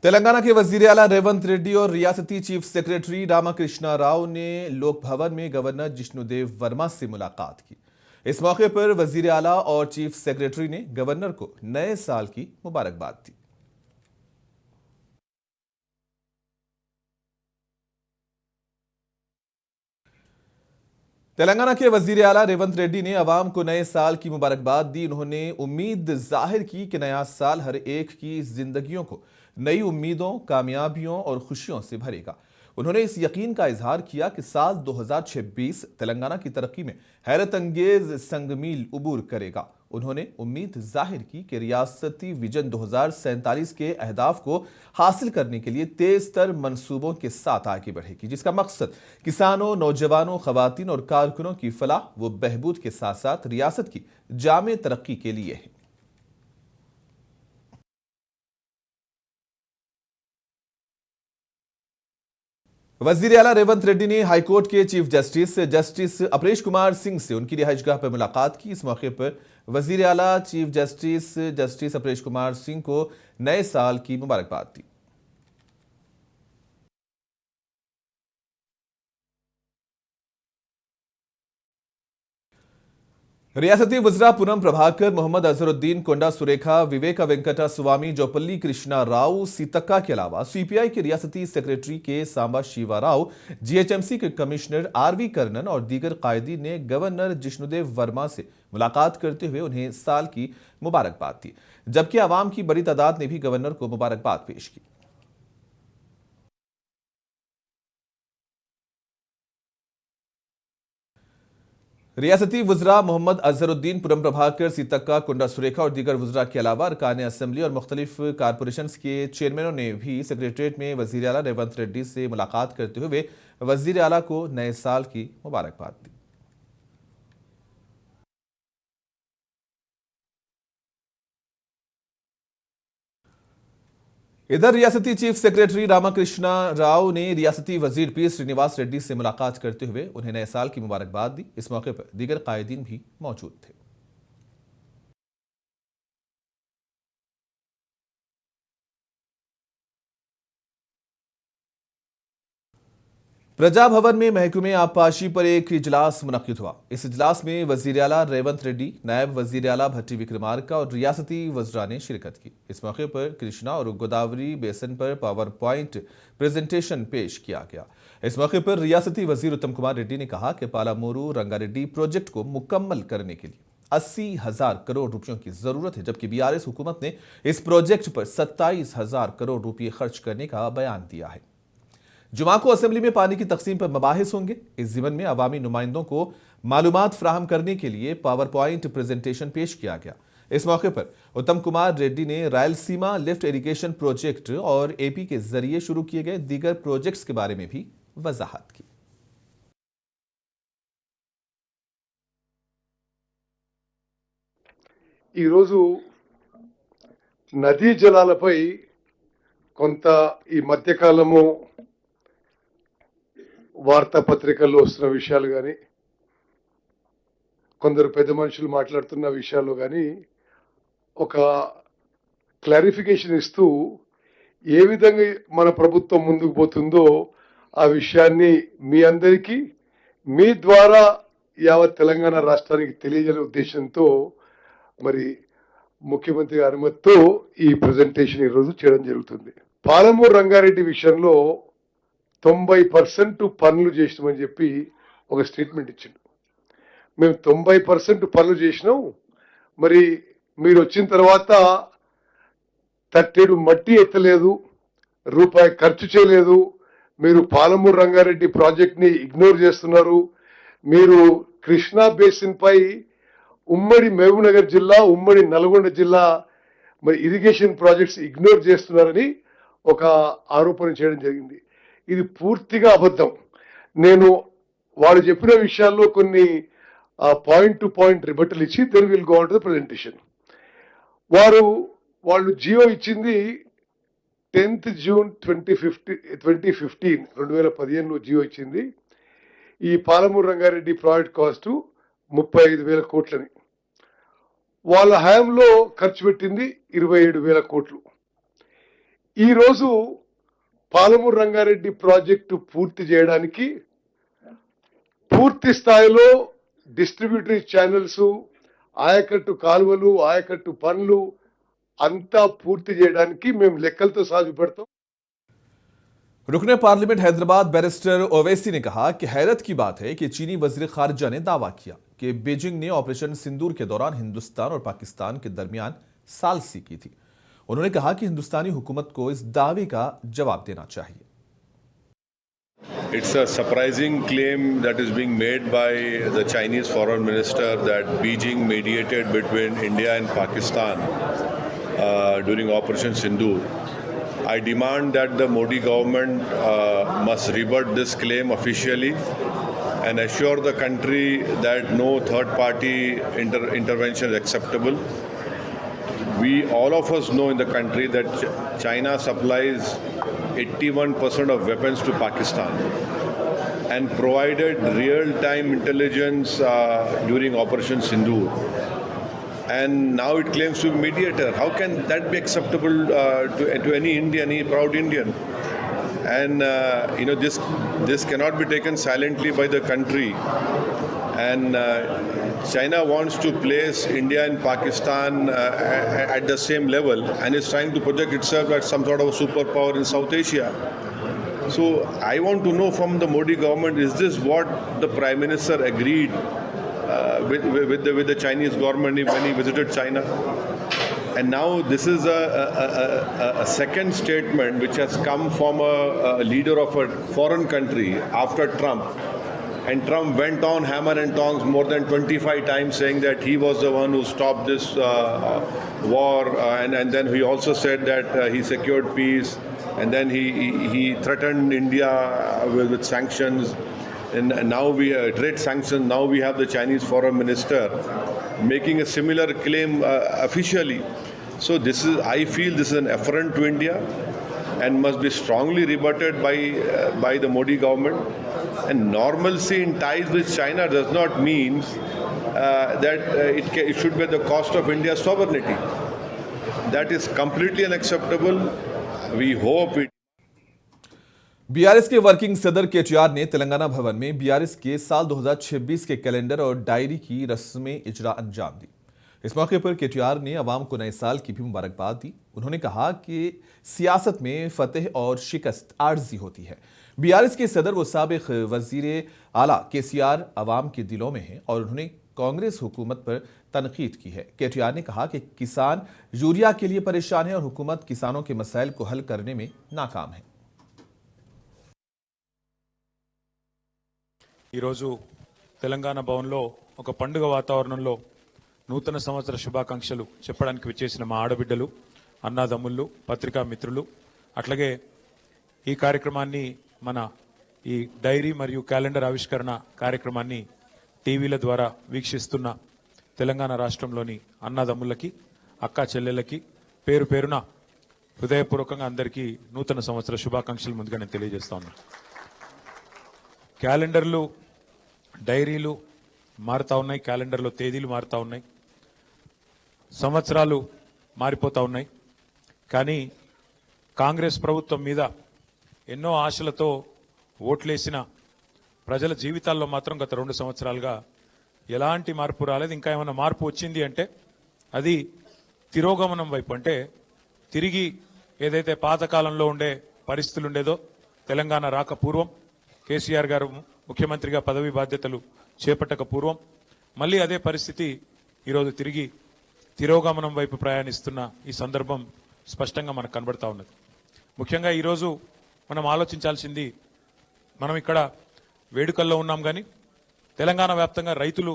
तेलंगाना के वजीर आला रेवंत रेड्डी और रियासती चीफ सेक्रेटरी रामाकृष्णा राव ने लोक भवन में गवर्नर जिष्णुदेव वर्मा से मुलाकात की। इस मौके पर वजीर आला और चीफ सेक्रेटरी ने गवर्नर को नए साल की मुबारकबाद दी। तेलंगाना के वजीर आला रेवंत रेड्डी ने अवाम को नए साल की मुबारकबाद दी। उन्होंने उम्मीद जाहिर की कि नया साल हर एक की जिंदगियों को नई उम्मीदों, कामयाबियों और खुशियों से भरेगा। उन्होंने इस यकीन का इजहार किया कि साल 2026 तेलंगाना की तरक्की में हैरत अंगेज संगमील उबूर करेगा। उन्होंने उम्मीद जाहिर की कि रियासती विजन 2047 के अहदाफ को हासिल करने के लिए तेज तर मंसूबों के साथ आगे बढ़ेगी, जिसका मकसद किसानों, नौजवानों, खवातीन और कारकुनों की फलाह व बहबूद के साथ साथ रियासत की जामे तरक्की के लिए है। वजीर आला रेवंत रेड्डी ने हाईकोर्ट के चीफ जस्टिस अपरेश कुमार सिंह से उनकी रिहाइशगाह पर मुलाकात की। इस मौके पर वजीर आला चीफ जस्टिस अपरेश कुमार सिंह को नए साल की मुबारकबाद दी। रियासती वज़रा पूनम प्रभाकर, मोहम्मद अजहरुद्दीन कोंडा सुरेखा, विवेक वेंकटा स्वामी, जोपल्ली कृष्णा राव सीतक्का के अलावा सीपीआई के रियासती सेक्रेटरी के सांबा शिवा राव, जीएचएमसी के कमिश्नर आरवी कर्णन और दीगर कायदीन ने गवर्नर जिष्णुदेव वर्मा से मुलाकात करते हुए उन्हें साल की मुबारकबाद दी, जबकि आवाम की बड़ी तादाद ने भी गवर्नर को मुबारकबाद पेश की। रियासती वज़रा मोहम्मद अजहरुद्दीन, पूनम प्रभाकर, सीतक्का, कुंडा सुरेखा और दीगर वज़रा के अलावा अरकान असेंबली और मुख्तलिफ कारपोरेशंस के चेयरमैनों ने भी सेक्रेटरीट में वज़ीर आला रेवंत रेड्डी से मुलाकात करते हुए वज़ीर आला को नए साल की मुबारकबाद दी। इधर रियासती चीफ सेक्रेटरी रामाकृष्णा राव ने रियासती वजीर पी श्रीनिवास रेड्डी से मुलाकात करते हुए उन्हें नए साल की मुबारकबाद दी। इस मौके पर दीगर कायदीन भी मौजूद थे। प्रजा भवन में महकमे आबपाशी पर एक इजलास मुनक्किद हुआ। इस इजलास में वजीर आला रेवंत रेड्डी, नायब वजीर आला भट्टी विक्रमार्का और रियासती वज़रा ने शिरकत की। इस मौके पर कृष्णा और गोदावरी बेसिन पर पावर पॉइंट प्रेजेंटेशन पेश किया गया। इस मौके पर रियासती वजीर उत्तम कुमार रेड्डी ने कहा कि पालामूरू रंगारेड्डी प्रोजेक्ट को मुकम्मल करने के लिए 80,000 करोड़ रुपयों की जरूरत है, जबकि बीआरएस हुकूमत ने इस प्रोजेक्ट पर 27,000 करोड़ रुपये खर्च करने का बयान दिया है। जुमा को असेंबली में पानी की तकसीम पर मबाहिस होंगे। इस जिमन में अवामी नुमाइंदों को मालूमात फ्राहम करने के लिए पावर पॉइंट प्रेजेंटेशन पेश किया गया। इस मौके पर उत्तम कुमार रेड्डी ने रायलसीमा लिफ्ट इरिगेशन प्रोजेक्ट और एपी के जरिए शुरू किए गए दीगर प्रोजेक्ट्स के बारे में भी वजाहत की। నదీ జలాలపై కొంత ఈ మధ్యకాలము వార్తాపత్రికల్లో వస్తున్న విషయాలు కానీ, కొందరు పెద్ద మనుషులు మాట్లాడుతున్న విషయాలు కానీ ఒక క్లారిఫికేషన్ ఇస్తూ ఏ విధంగా మన ప్రభుత్వం ముందుకు పోతుందో ఆ విషయాన్ని మీ అందరికీ మీ ద్వారా యావత్ తెలంగాణ రాష్ట్రానికి తెలియజేసే ఉద్దేశంతో మరి ముఖ్యమంత్రి అనుమతితో ఈ ప్రెజెంటేషన్ ఈరోజు చేయడం జరుగుతుంది. పాలమూరు రంగారెడ్డి విషయంలో 90% పనులు చేసినామని చెప్పి ఒక స్టేట్మెంట్ ఇచ్చిండు. మేము 90% పనులు చేసినాం, మరి మీరు వచ్చిన తర్వాత తట్టేడు మట్టి ఎత్తలేదు, రూపాయి ఖర్చు చేయలేదు, మీరు పాలమూరు రంగారెడ్డి ప్రాజెక్ట్ని ఇగ్నోర్ చేస్తున్నారు, మీరు కృష్ణా బేసిన్ పై ఉమ్మడి మహబూబ్నగర్ జిల్లా, ఉమ్మడి నల్గొండ జిల్లా మరి ఇరిగేషన్ ప్రాజెక్ట్స్ ఇగ్నోర్ చేస్తున్నారని ఒక ఆరోపణ చేయడం జరిగింది. ఇది పూర్తిగా అబద్ధం. నేను వాళ్ళు చెప్పిన విషయాల్లో కొన్ని పాయింట్ టు పాయింట్ రిబట్టలు ఇచ్చి then will go on to the presentation. వాళ్ళు జియో ఇచ్చింది 10th June 2015 జియో ఇచ్చింది. ఈ పాలమూరు రంగారెడ్డి ప్రాజెక్ట్ కాస్ట్ 35,000 కోట్లని. వాళ్ళ హయాంలో ఖర్చు పెట్టింది 27,000 కోట్లు. ఈ రోజు పాలమూరు రంగారెడ్డి ప్రాజెక్టు పూర్తి చేయడానికి పూర్తి స్థాయిలో డిస్ట్రిబ్యూటరీ ఛానల్స్, ఆయకట్టు కాలువలు, ఆయకట్టు పనులు అంతా పూర్తి చేయడానికి మేము లెక్కలతో సాగు పెడతాం. रुकन पार्लियामेंट हैदराबाद बैरिस्टर ओवैसी ने कहा कि हैरत की बात है कि चीनी वजीर खारजा ने दावा किया कि बीजिंग ने ऑपरेशन सिंदूर के दौरान हिंदुस्तान और पाकिस्तान के दरमियान सालसी की थी। उन्होंने कहा कि हिंदुस्तानी हुकूमत को इस दावे का जवाब देना चाहिए। It's a surprising claim that is being made by the Chinese foreign minister that Beijing mediated between India and Pakistan during Operation Sindoor. I demand that the Modi government must rebut this claim officially and assure the country that no third-party intervention is acceptable. All of us know in the country that China supplies 81% of weapons to Pakistan and provided real-time intelligence during Operation Sindoor. And now it claims to be mediator. How can that be acceptable to any Indian, any proud Indian? And this cannot be taken silently by the country. And China wants to place India and Pakistan at the same level and is trying to project itself as some sort of a superpower in South Asia. So I want to know from the Modi government, is this what the Prime Minister agreed with the Chinese government when he visited China? And now this is a second statement which has come from a leader of a foreign country after Trump. And Trump went on hammer and tongs more than 25 times saying that he was the one who stopped this war. And then he also said that he secured peace. And then he threatened India with sanctions. And now trade sanctions. Now we have the Chinese foreign minister making a similar claim officially. So I feel this is an affront to India and must be strongly rebutted by the Modi government. And normalcy in ties with China does not mean that it should be at the cost of India's sovereignty. That is completely unacceptable. We hope it. BRS के working सदर KTR ने तेलंगाना भवन में BRS के साल 2026 के calendar और diary की रस्में इजरा अंजाम दी। इस मौके पर केटीआर ने अवाम को नए साल की भी मुबारकबाद दी। उन्होंने कहा कि सियासत में फतेह और शिकस्त आर्जी होती है। बीआरएस के सदर व साबिक वजीर आला केसीआर अवाम के दिलों में हैं और उन्होंने कांग्रेस हुकूमत पर तनकीद की है। केटीआर ने कहा कि किसान यूरिया के लिए परेशान है और हुकूमत किसानों के मसाइल को हल करने में नाकाम है। ఈరోజు తెలంగాణ భవన్లో ఒక పండుగ వాతావరణంలో నూతన సంవత్సర శుభాకాంక్షలు చెప్పడానికి విచ్చేసిన మా ఆడబిడ్డలు, అన్నాదమ్ముళ్ళు, పత్రికా మిత్రులు, అట్లాగే ఈ కార్యక్రమాన్ని మన ఈ డైరీ మరియు క్యాలెండర్ ఆవిష్కరణ కార్యక్రమాన్ని టీవీల ద్వారా వీక్షిస్తున్న తెలంగాణ రాష్ట్రంలోని అన్నాదమ్ములకి, అక్కా చెల్లెళ్ళకి పేరు పేరున హృదయపూర్వకంగా అందరికీ నూతన సంవత్సర శుభాకాంక్షలు ముందుగా నేను తెలియజేస్తా ఉన్నాను. క్యాలెండర్లు, డైరీలు మారుతా ఉన్నాయి, క్యాలెండర్లో తేదీలు మారుతా ఉన్నాయి, సంవత్సరాలు మారిపోతా ఉన్నాయి. కానీ కాంగ్రెస్ ప్రభుత్వం మీద ఎన్నో ఆశలతో ఓట్లేసిన ప్రజల జీవితాల్లో మాత్రం గత 2 సంవత్సరాలుగా ఎలాంటి మార్పు రాలేదు. ఇంకా ఏమైనా మార్పు వచ్చింది అంటే అది తిరోగమనం వైపు, అంటే తిరిగి ఏదైతే పాతకాలంలో ఉండే పరిస్థితులు ఉండేదో తెలంగాణ రాక పూర్వం, కేసీఆర్ గారు ముఖ్యమంత్రిగా పదవి బాధ్యతలు చేపట్టక పూర్వం మళ్ళీ అదే పరిస్థితి ఈరోజు తిరిగి తిరోగమనం వైపు ప్రయాణిస్తున్న ఈ సందర్భం స్పష్టంగా మనకు కనబడతా ఉన్నది. ముఖ్యంగా ఈరోజు మనం ఆలోచించాల్సింది, మనం ఇక్కడ వేడుకల్లో ఉన్నాం కానీ తెలంగాణ వ్యాప్తంగా రైతులు